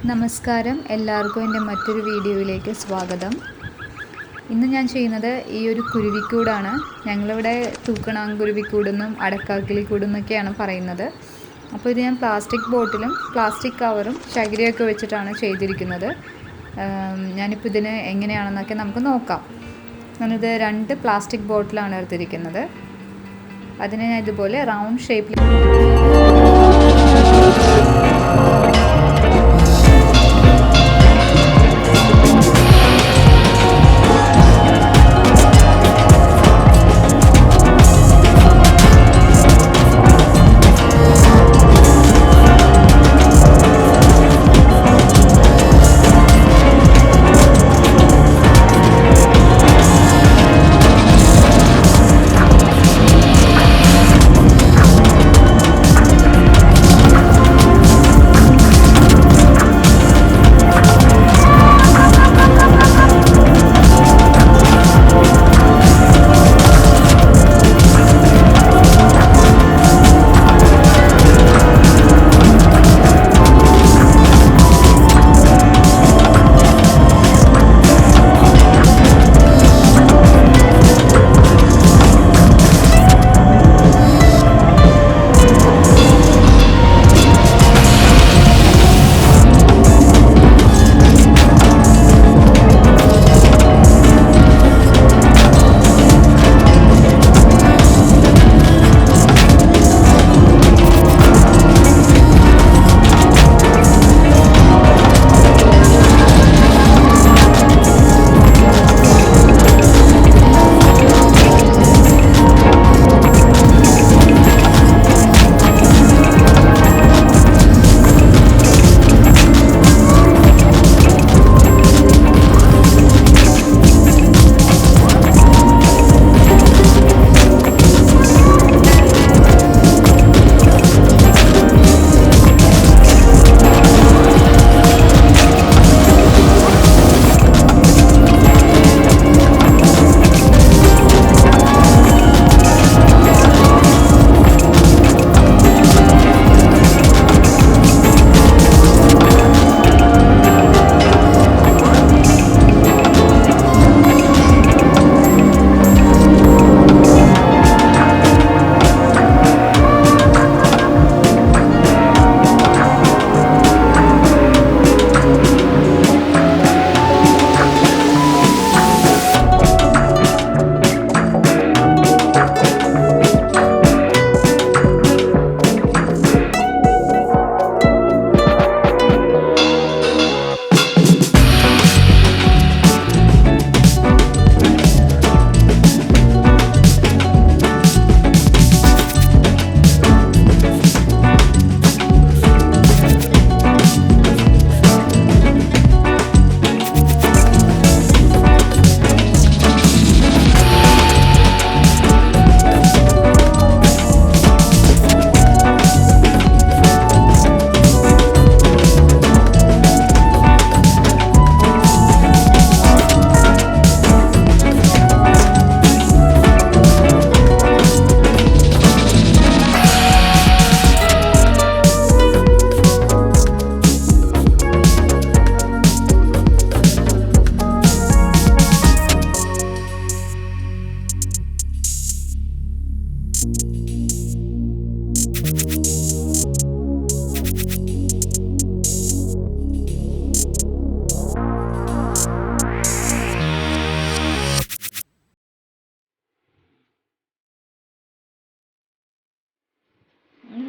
നമസ്കാരം, എല്ലാവർക്കും എൻ്റെ മറ്റൊരു വീഡിയോയിലേക്ക് സ്വാഗതം. ഇന്ന് ഞാൻ ചെയ്യുന്നത് ഈ ഒരു കുരുവിക്കൂടാണ്. ഞങ്ങളിവിടെ തൂക്കണാങ്കുരുവിക്കൂടെന്നും അടക്കാക്കിളിക്കൂടെന്നൊക്കെയാണ് പറയുന്നത്. അപ്പോൾ ഇത് ഞാൻ പ്ലാസ്റ്റിക് ബോട്ടിലും പ്ലാസ്റ്റിക് കവറും ചകിരിയൊക്കെ വെച്ചിട്ടാണ് ചെയ്തിരിക്കുന്നത്. ഞാനിപ്പോൾ ഇതിന് എങ്ങനെയാണെന്നൊക്കെ നമുക്ക് നോക്കാം. ഞാനിത് 2 പ്ലാസ്റ്റിക് ബോട്ടിലാണ് എടുത്തിരിക്കുന്നത്. അതിനെ ഞാൻ ഇതുപോലെ റൗണ്ട് ഷേപ്പിൽ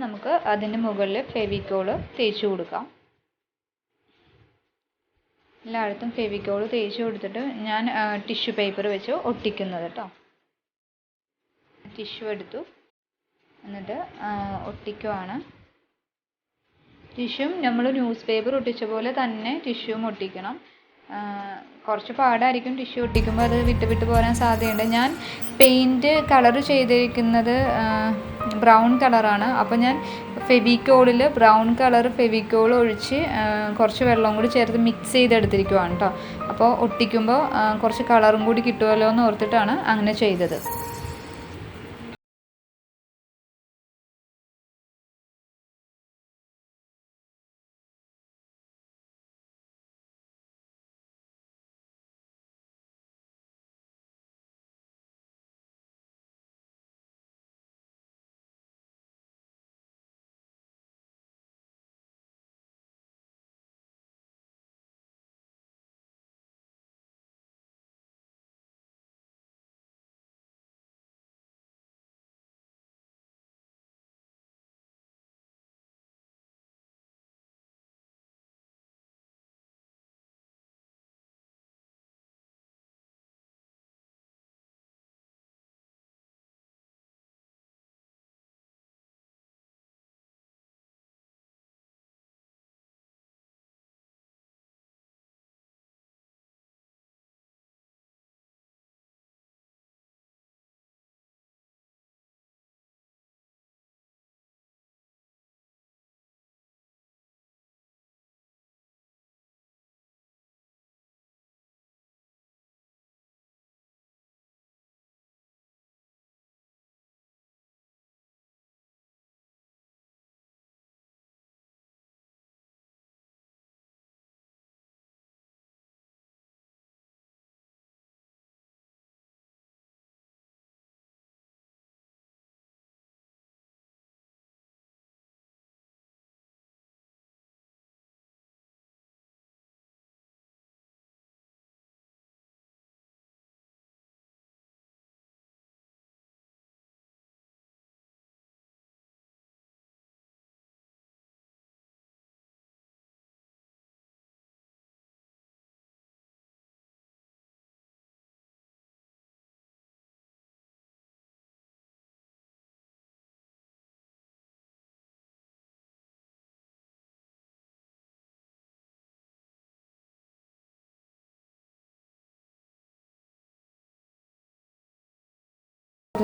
നമുക്ക് അതിൻ്റെ മുകളിൽ ഫെവിക്കോൾ തേച്ച് കൊടുക്കാം. എല്ലായിടത്തും ഫെവിക്കോൾ തേച്ച് കൊടുത്തിട്ട് ഞാൻ ടിഷ്യൂ പേപ്പർ വെച്ച് ഒട്ടിക്കുന്നത് കേട്ടോ. ടിഷ്യൂ എടുത്തു, എന്നിട്ട് ഒട്ടിക്കുവാണ്. ടിഷ്യൂം നമ്മൾ ന്യൂസ് പേപ്പർ ഒട്ടിച്ച പോലെ തന്നെ ടിഷ്യൂം ഒട്ടിക്കണം. കുറച്ച് പാടായിരിക്കും ടിഷ്യൂ ഒട്ടിക്കുമ്പോൾ, അത് വിട്ട് പോരാൻ സാധ്യതയുണ്ട്. ഞാൻ പെയിൻറ്റ് കളർ ചെയ്തിരിക്കുന്നത് ബ്രൗൺ കളറാണ്. അപ്പോൾ ഞാൻ ഫെവിക്കോളിൽ ബ്രൗൺ കളർ ഫെവിക്കോൾ ഒഴിച്ച് കുറച്ച് വെള്ളം കൂടി ചേർത്ത് മിക്സ് ചെയ്തെടുത്തിരിക്കുവാണ് കേട്ടോ. അപ്പോൾ ഒട്ടിക്കുമ്പോൾ കുറച്ച് കളറും കൂടി കിട്ടുമല്ലോ എന്ന് ഓർത്തിട്ടാണ് അങ്ങനെ ചെയ്തത്.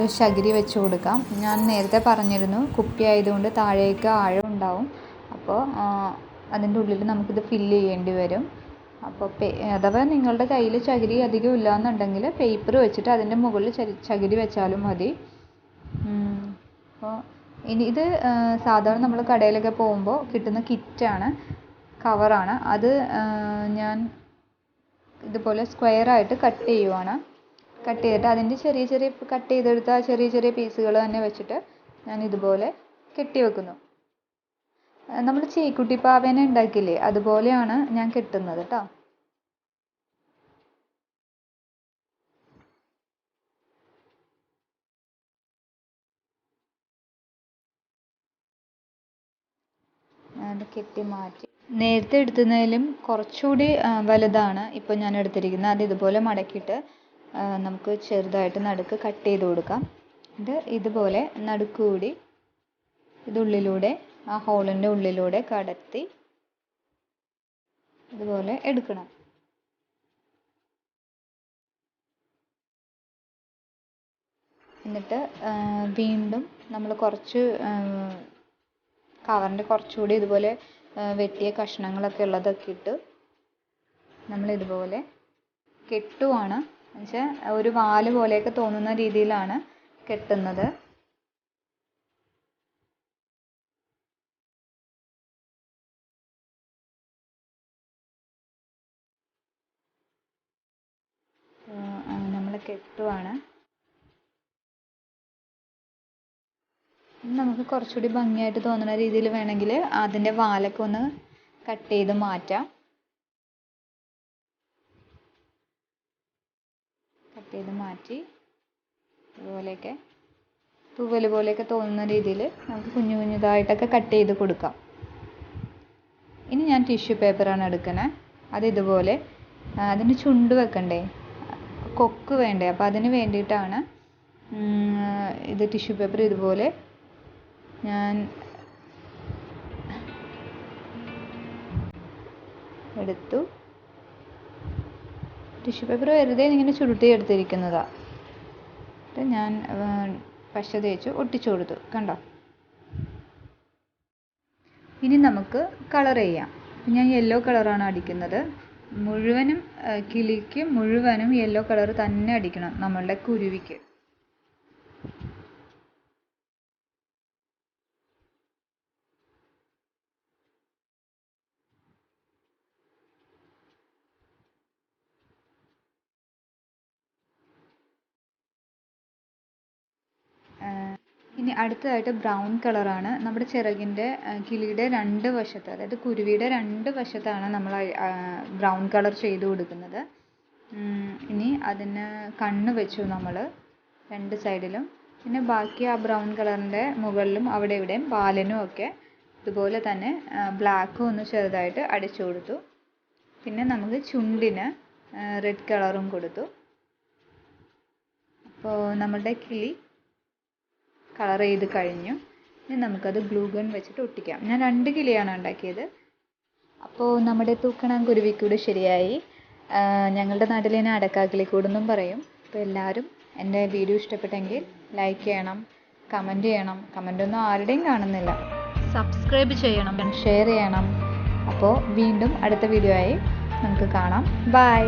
നമുക്ക് ചകിരി വെച്ച് കൊടുക്കാം. ഞാൻ നേരത്തെ പറഞ്ഞിരുന്നു കുപ്പി ആയതുകൊണ്ട് താഴേക്ക് ആഴം ഉണ്ടാവും. അപ്പോൾ അതിൻ്റെ ഉള്ളിൽ നമുക്കിത് ഫില്ല് ചെയ്യേണ്ടി വരും. അപ്പോൾ അഥവാ നിങ്ങളുടെ കയ്യിൽ ചകിരി അധികം ഇല്ലയെന്നുണ്ടെങ്കിൽ പേപ്പർ വെച്ചിട്ട് അതിൻ്റെ മുകളിൽ ചകിരി വെച്ചാലും മതി. അപ്പോൾ ഇനി ഇത് സാധാരണ നമ്മൾ കടയിലൊക്കെ പോകുമ്പോൾ കിട്ടുന്ന കിറ്റാണ്, കവറാണ്. അത് ഞാൻ ഇതുപോലെ സ്ക്വയറായിട്ട് കട്ട് ചെയ്യുവാണ്. കട്ട് ചെയ്തിട്ട് അതിൻ്റെ ചെറിയ ചെറിയ കട്ട് ചെയ്തെടുത്ത ചെറിയ ചെറിയ പീസുകൾ തന്നെ വെച്ചിട്ട് ഞാൻ ഇതുപോലെ കെട്ടി വെക്കുന്നു. നമ്മൾ ചേക്കുട്ടി പാവേനെ ഉണ്ടാക്കില്ലേ, അതുപോലെയാണ് ഞാൻ കെട്ടുന്നത് കേട്ടോ. അത് കെട്ടി മാറ്റി. നേരത്തെ എടുത്തതിലും കുറച്ചുകൂടി വലുതാണ് ഇപ്പോൾ ഞാൻ എടുത്തിരിക്കുന്നത്. അത് ഇതുപോലെ മടക്കിയിട്ട് നമുക്ക് ചെറുതായിട്ട് നടുക്ക് കട്ട് ചെയ്ത് കൊടുക്കാം. ഇത് ഇതുപോലെ നടുക്കുകൂടി ഇതുള്ളിലൂടെ ആ ഹോളിൻ്റെ ഉള്ളിലൂടെ കടത്തി ഇതുപോലെ എടുക്കണം. എന്നിട്ട് വീണ്ടും നമ്മൾ കുറച്ച് കവറിൻ്റെ കുറച്ചുകൂടി ഇതുപോലെ വെട്ടിയ കഷ്ണങ്ങളൊക്കെ ഉള്ളതൊക്കെ ഇട്ട് നമ്മളിതുപോലെ കെട്ടുവാണ്. എന്നുവെച്ചാൽ ഒരു വാല് പോലെയൊക്കെ തോന്നുന്ന രീതിയിലാണ് കെട്ടുന്നത്. നമ്മൾ കെട്ടുവാണ്. നമുക്ക് കുറച്ചുകൂടി ഭംഗിയായിട്ട് തോന്നുന്ന രീതിയിൽ വേണമെങ്കിൽ അതിൻ്റെ വാലൊക്കെ ഒന്ന് കട്ട് ചെയ്ത് മാറ്റാം. കട്ട് ചെയ്ത് മാറ്റി ഇതുപോലെയൊക്കെ തൂവൽ പോലെയൊക്കെ തോന്നുന്ന രീതിയിൽ നമുക്ക് കുഞ്ഞു കുഞ്ഞിതായിട്ടൊക്കെ കട്ട് ചെയ്ത് കൊടുക്കാം. ഇനി ഞാൻ ടിഷ്യൂ പേപ്പറാണ് എടുക്കുന്നത്. അത് ഇതുപോലെ അതിന് ചുണ്ട് വെക്കണ്ടേ, കൊക്ക് വേണ്ടേ, അപ്പോൾ അതിന് വേണ്ടിയിട്ടാണ് ഇത് ടിഷ്യൂ പേപ്പർ ഇതുപോലെ ഞാൻ എടുത്തു. ടിഷ്യൂ പേപ്പർ വെറുതെ ഇങ്ങനെ ചുരുട്ടി എടുത്തിരിക്കുന്നതാണ്. ഞാൻ പശ തേച്ച് ഒട്ടിച്ചു കൊടുത്തു, കണ്ടോ. ഇനി നമുക്ക് കളർ ചെയ്യാം. ഞാൻ യെല്ലോ കളറാണ് അടിക്കുന്നത്. മുഴുവനും കിളിക്ക് മുഴുവനും യെല്ലോ കളർ തന്നെ അടിക്കണം നമ്മളുടെ കുരുവിക്ക്. ഇനി അടുത്തതായിട്ട് ബ്രൗൺ കളറാണ്. നമ്മുടെ ചിറകിൻ്റെ കിളിയുടെ രണ്ട് വശത്ത്, അതായത് കുരുവിയുടെ രണ്ട് വശത്താണ് നമ്മൾ ബ്രൗൺ കളർ ചെയ്ത് കൊടുക്കുന്നത്. ഇനി അതിന് കണ്ണ് വെച്ചു നമ്മൾ രണ്ട് സൈഡിലും. പിന്നെ ബാക്കി ആ ബ്രൗൺ കളറിൻ്റെ മുകളിലും അവിടെ ഇവിടെയും വാലിനും ഒക്കെ ഇതുപോലെ തന്നെ ബ്ലാക്കും ഒന്ന് ചെറുതായിട്ട് അടിച്ചു കൊടുത്തു. പിന്നെ നമുക്ക് ചുണ്ടിന് റെഡ് കളറും കൊടുത്തു. അപ്പോൾ നമ്മളുടെ കിളി കളർ ചെയ്ത് കഴിഞ്ഞു. ഇനി നമുക്കത് ഗ്ലൂ ഗൺ വെച്ചിട്ട് ഒട്ടിക്കാം. ഞാൻ 2 കിളിയാണ് ഉണ്ടാക്കിയത്. അപ്പോൾ നമ്മുടെ തൂക്കണാങ്കുരുവിക്കൂട് ശരിയായി. ഞങ്ങളുടെ നാട്ടിൽ ഇതിനെ അടക്കാക്കിളിക്കൂട് എന്നും പറയും. അപ്പോൾ എല്ലാവരും എൻ്റെ വീഡിയോ ഇഷ്ടപ്പെട്ടെങ്കിൽ ലൈക്ക് ചെയ്യണം, കമൻറ്റ് ചെയ്യണം. കമൻറ്റൊന്നും ആരുടെയും കാണുന്നില്ല. സബ്സ്ക്രൈബ് ചെയ്യണം, ഷെയർ ചെയ്യണം. അപ്പോൾ വീണ്ടും അടുത്ത വീഡിയോ ആയി നമുക്ക് കാണാം. ബൈ.